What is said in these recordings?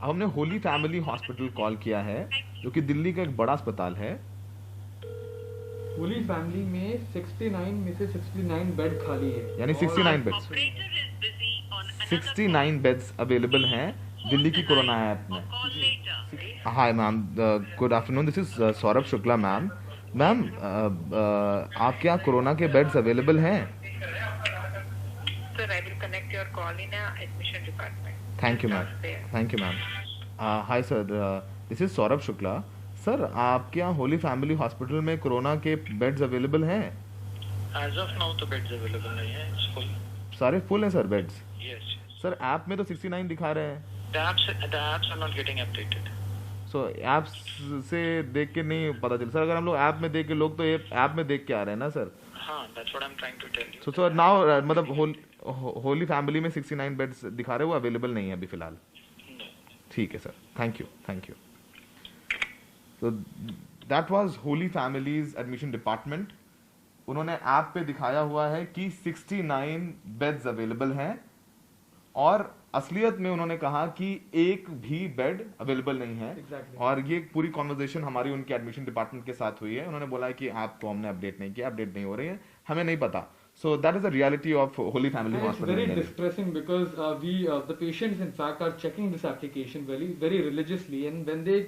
अब हमने Holi Family hospital call किया है, जो कि दिल्ली का एक बड़ा अस्पताल है। होली फैमिली में 69 में से 69 बेड खाली है, यानी 69 बेड्स, 69 बेड्स अवेलेबल हैं दिल्ली की कोरोना ऐप में। Hi ma'am, good afternoon, this is Saurabh Shukla ma'am. Ma'am, आपके यहाँ कोरोना के बेड्स अवेलेबल हैं? Sir, I will connect your call in admission department. Thank you ma'am, thank you ma'am. Hi sir, this is Saurabh Shukla. Sir, आपके यहाँ Holi Family hospital में corona के beds available हैं? As of now तो beds available नहीं है, it's full. सारे full हैं sir beds? Yes. Sir, app में तो 69 दिखा रहे हैं। The apps are not getting updated. So app से देख के नहीं पता चल सर। अगर हम लोग ऐप में देख के, लोग तो ये ऐप में देख के आ रहे हैं ना सर। हाँ, that's what I'm trying to tell you. So sir now मतलब होली फैमिली में 69 बेड्स दिखा रहे हैं, वो अवेलेबल नहीं है अभी फिलहाल। No. ठीक है sir, thank you, thank you. तो that was holy families admission department. उन्होंने ऐप पे दिखाया हुआ है कि 69 बेड्स अवेलेबल हैं, और असलियत में उन्होंने कहा कि एक भी बेड अवेलेबल नहीं है। Exactly. और ये पूरी कॉन्वर्सेशन हमारी उनके एडमिशन डिपार्टमेंट के साथ हुई है। उन्होंने बोला है कि ऐप को हमने अपडेट नहीं किया, अपडेट नहीं हो रही है, हमें नहीं पता। So that is the reality of Holy Family And it's Hospital. very distressing because the patients in fact are checking this application very religiously, and when they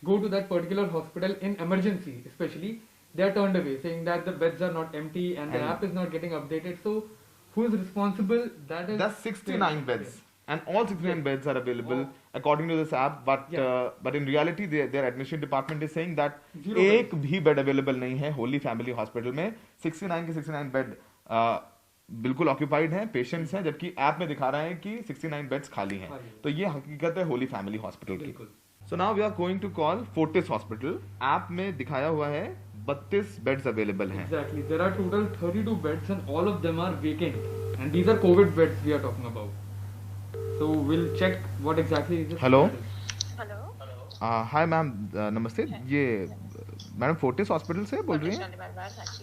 go to that particular hospital in emergency especially, they are turned away saying that the beds are not empty and the And- app is not getting updated. So who is responsible? That's 69 beds, and all 69 beds are available according to this app. But in reality, their admission department is saying that Zero एक भी bed available नहीं है Holy Family Hospital में। 69 के 69 bed बिल्कुल occupied हैं, patients हैं, जबकि ऐप में दिखा रहे हैं कि 69 बेड्स खाली हैं। तो ये हकीकत है होली फैमिली हॉस्पिटल की। So now we are going to call Fortis hospital. App में दिखाया हुआ है 32 बेड्स अवेलेबल हैं। Exactly. There are total 32 beds and all of them are vacant. And these are COVID beds we are talking about. So we'll check what exactly is this. Hello? Hello. Hi ma'am, नमस्ते। ये madam Fortis hospital से बोल रही हैं?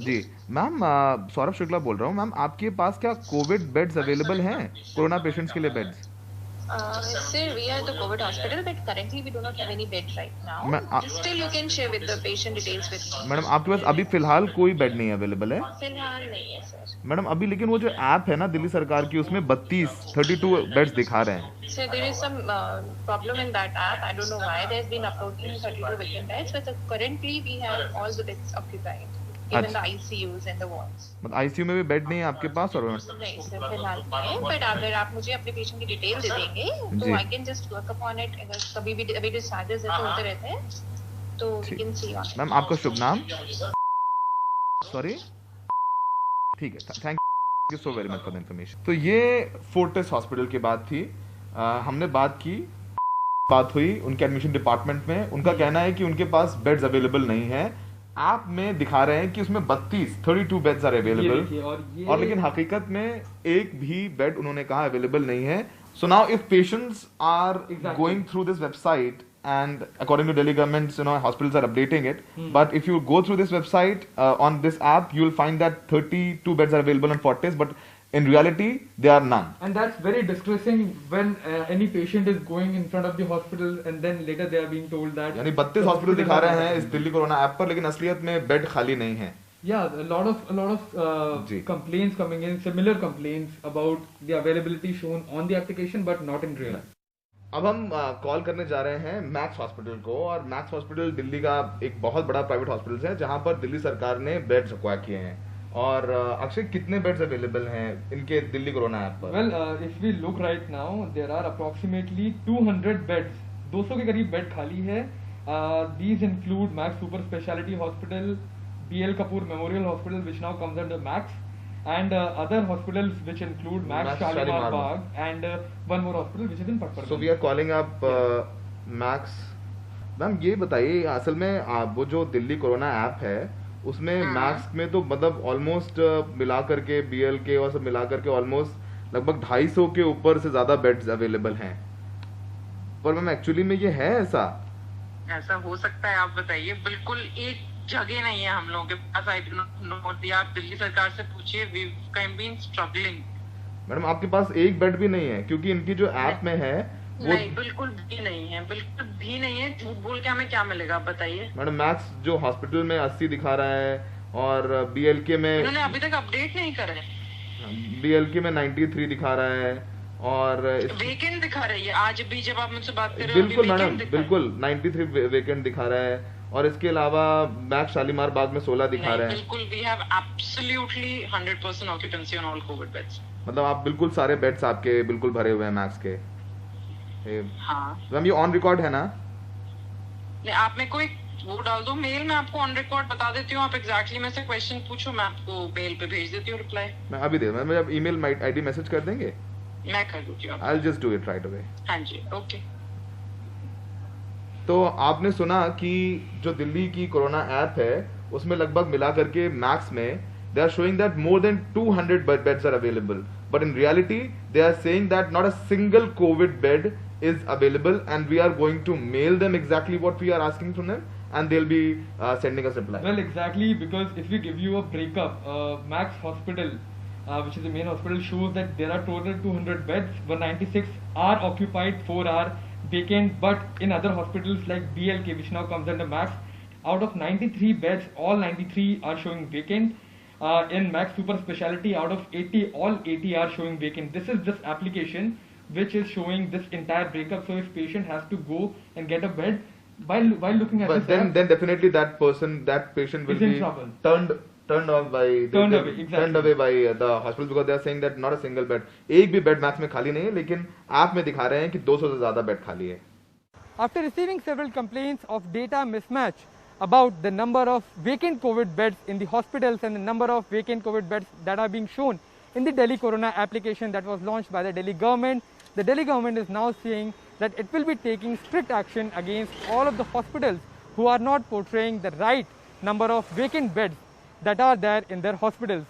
जी ma'am, Saurabh Shukla बोल रहा हूँ। Ma'am, आपके पास क्या कोविड बेड्स अवेलेबल हैं, कोरोना पेशेंट्स के लिए beds? Sir, we are the COVID hospital, but currently we do not have any bed right now. Still, you can share with the patient details with me. Madam, आपके पास अभी फिलहाल कोई bed नहीं available है? फिलहाल नहीं है सर। मैडम, अभी लेकिन वो जो ऐप है ना दिल्ली सरकार की, उसमें 32 बेड्स दिखा रहे हैं। Sir, there is some problem in that app. I don't know why there's been uploading 32 vacant beds, but currently we have all the beds occupied, even the ICUs and the wards. मतलब ICU में भी bed नहीं है आपके पास? और नहीं sir, फिलहाल नहीं है, बट अगर आप मुझे अपने पेशेंट की डिटेल दे देंगे तो I can just work upon it. अगर कभी भी अभी डिस्चार्जेस ऐसे होते रहते हैं तो we can see on. Ma'am, आपका शुभ नाम? सॉरी, ठीक है, thank you so very much for the information. तो ये फोर्टिस हॉस्पिटल की बात थी। हमने बात हुई उनके एडमिशन डिपार्टमेंट में। उनका कहना है कि उनके पास बेड्स अवेलेबल नहीं है। ऐप में दिखा रहे हैं कि उसमें 32 बेड्स आर अवेलेबल, और लेकिन हकीकत में एक भी बेड उन्होंने कहा अवेलेबल नहीं है। So now if patients are going through this website, and according to Delhi government, hospitals are updating it. But if you go through this website on this app, you will find that 32 beds are available on Fortis, but in reality, there are none. And that's very distressing when any patient is going in front of the hospital and then later they are being told that. यानी 32 hospital दिखा रहे हैं इस Delhi corona app पर, लेकिन असलियत में bed खाली नहीं है। Yeah, a lot of complaints coming in, similar complaints about the availability shown on the application, but not in real. अब हम कॉल करने जा रहे हैं मैक्स हॉस्पिटल को, और मैक्स हॉस्पिटल दिल्ली का एक बहुत बड़ा प्राइवेट हॉस्पिटल है जहां पर दिल्ली सरकार ने बेड्स एक्वायर किए हैं। और अक्षय, कितने बेड्स अवेलेबल हैं इनके दिल्ली कोरोना ऐप पर? Well, if we look right now, there are approximately 200 beds. 200 के करीब बेड खाली है। These include Max Super Speciality Hospital, BL Kapoor Memorial Hospital, which now comes under Max, and other hospitals which include Max Shalimar Bagh, and one more hospital which is in Patpar. So we are calling up Max. Ma'am, ये बताइए, असल में वो जो Delhi corona app है उसमें max में तो मतलब ऑलमोस्ट मिला करके बीएल के और सब मिला करके ऑलमोस्ट लगभग 250 के ऊपर से ज्यादा बेड्स अवेलेबल हैं। पर मैम, एक्चुअली में ये है ऐसा हो सकता है? आप बताइए। बिल्कुल एक जगह नहीं है हम लोगों के पास। आई डू नॉट नो, आप दिल्ली सरकार से पूछिए। We can be struggling. Madam, आपके पास एक बेड भी नहीं है? क्योंकि इनकी जो ऐप में है नहीं, बिल्कुल भी नहीं है, बिल्कुल भी नहीं है। झूठ बोल के हमें क्या मिलेगा, आप बताइए। मैडम मैक्स जो हॉस्पिटल में 80 दिखा रहा है और BLK में उन्होंने अभी तक अपडेट नहीं करा है। BLK में 93 दिखा रहा है और वेकेंट दिखा रही है। आज भी जब आप मुझसे बात कर रहे हो, बिल्कुल मैडम, बिल्कुल 93 वेकेंट दिखा रहा है और इसके अलावा मैक्स शालीमार बाग में 16 दिखा रहा है। बिल्कुल, we have absolutely 100% occupancy on all covid beds. मतलब आप बिल्कुल सारे बेड्स आपके बिल्कुल भरे हुए हैं मैक्स के। हाँ मैम ये ऑन रिकॉर्ड है ना? नहीं, आप मेरे को एक वो डाल दो मेल, मैं आपको ऑन रिकॉर्ड बता देती हूँ। आप एग्जैक्टली मेरे से क्वेश्चन पूछो, मैं आपको मेल पे भेज देती हूँ रिप्लाई। मैं अभी दे मैं जब ईमेल ID मैसेज कर देंगे, मैं कर दूंगी। I will just do it right away. हाँ जी, ओके। तो आपने सुना कि जो दिल्ली की कोरोना ऐप है उसमें लगभग मिला करके मैक्स में they are showing that more than 200 beds are available, but in reality they are saying that not a single COVID bed is available and we are going to mail them exactly what we are asking from them and they'll be sending us reply. Well, exactly, because if we give you a breakup, Max Hospital, which is the main hospital, shows that there are total 200 beds, 196 are occupied, 4 are vacant. But in other hospitals like BLK, which now comes under Max, out of 93 beds, all 93 are showing vacant. In Max Super Speciality, out of 80, all 80 are showing vacant. This is this application which is showing this entire breakup. So if patient has to go and get a bed, while looking at but this then definitely that patient will is in be trouble. turned away by the hospital because they are saying that not a single bed, एक भी bed max में खाली नहीं है, लेकिन app में दिखा रहे हैं कि 200 से ज्यादा बेड खाली है। After receiving several complaints of data mismatch about the number of vacant COVID beds in the hospitals and the number of vacant COVID beds that are being shown in the Delhi Corona application that was launched by the Delhi government, the Delhi government is now saying that it will be taking strict action against all of the hospitals who are not portraying the right number of vacant beds that are there in their hospitals.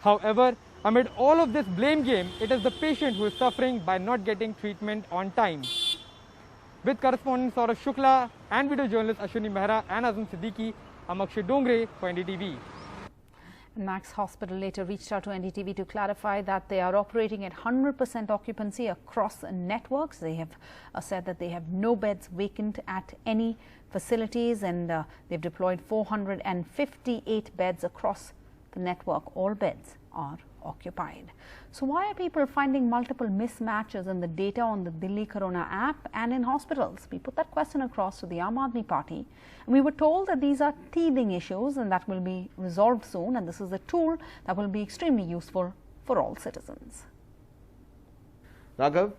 However, amid all of this blame game, it is the patient who is suffering by not getting treatment on time. With correspondent Saurav Shukla and video journalist Ashwini Mehra and Azam Siddiqui, I'm Akshay Dongre for NDTV. Max Hospital later reached out to NDTV to clarify that they are operating at 100% occupancy across networks. They have said that they have no beds vacant at any facilities and they've deployed 458 beds across the network. All beds are occupied. So why are people finding multiple mismatches in the data on the Delhi Corona app and in hospitals? We put that question across to the Aam Aadmi Party and we were told that these are teething issues and that will be resolved soon, and this is a tool that will be extremely useful for all citizens. Raghav,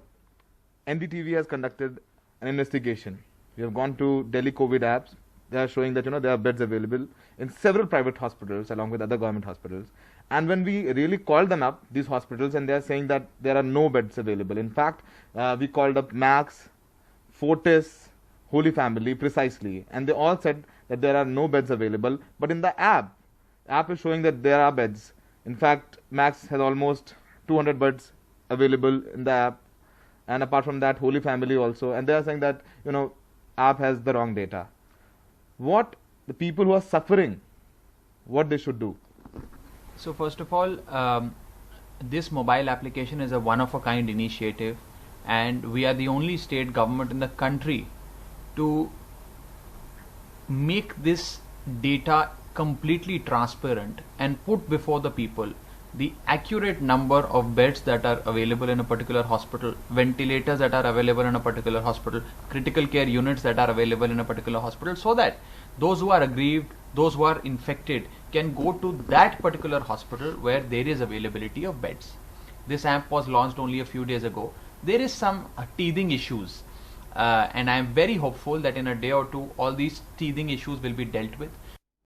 NDTV has conducted an investigation. We have gone to Delhi COVID apps. They are showing that there are beds available in several private hospitals along with other government hospitals. And when we really called them up, these hospitals, and they are saying that there are no beds available. In fact, we called up Max, Fortis, Holy Family precisely, and they all said that there are no beds available. But in the app is showing that there are beds. In fact, Max has almost 200 beds available in the app, and apart from that, Holy Family also. And they are saying that app has the wrong data. What the people who are suffering, what they should do? So first of all, this mobile application is a one-of-a-kind initiative, and we are the only state government in the country to make this data completely transparent and put before the people the accurate number of beds that are available in a particular hospital, ventilators that are available in a particular hospital, critical care units that are available in a particular hospital, so that those who are aggrieved, those who are infected can go to that particular hospital where there is availability of beds. This app was launched only a few days ago. There is some teething issues and I am very hopeful that in a day or two all these teething issues will be dealt with.